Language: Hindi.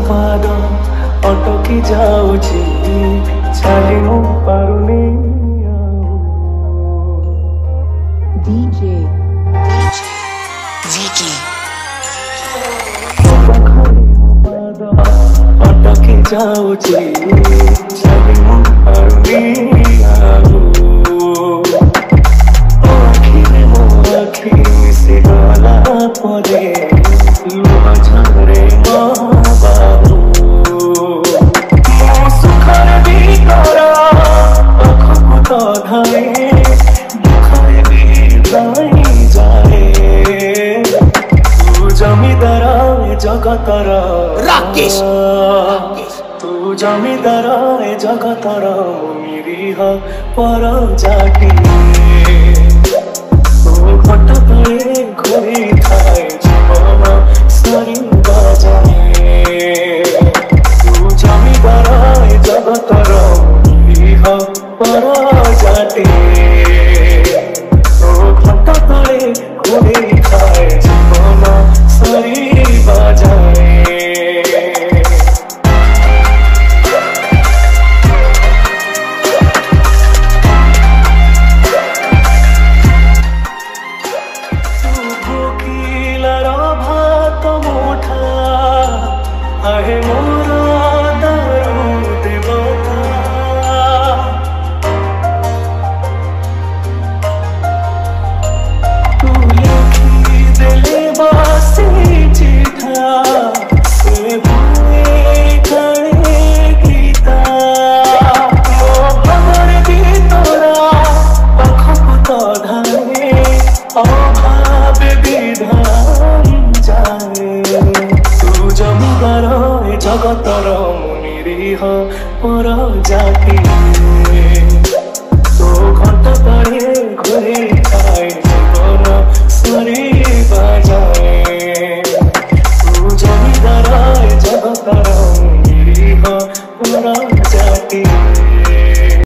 पाद अटकी जाऊची छाड़ी मु पारुनी DJ Vicky अटकी जाऊची छाड़ी मु पारुनी आखि मिसे गला परे लुह झरे बाबू सुखर भीतर अखको तो धरे दुखरे भी जाई जाए तू जमीदार जगतर राकेश तू जमीदार जगतर निरीह पर जाटी घट तले घोरी थाए जीवन सरी बाजाए तू जमीदार जगतर निरीह पर जाटे घट तले घोरी थाए जीवन सरी बाजाए आहे मोर दारू देवता तू लिखी दिले बासी चिठा से भूए करे गीता मो भवर भी तोरा पखक तो धारे अभाव विधान जाए तू जमीदार जगतर मुनिरीह पर जाती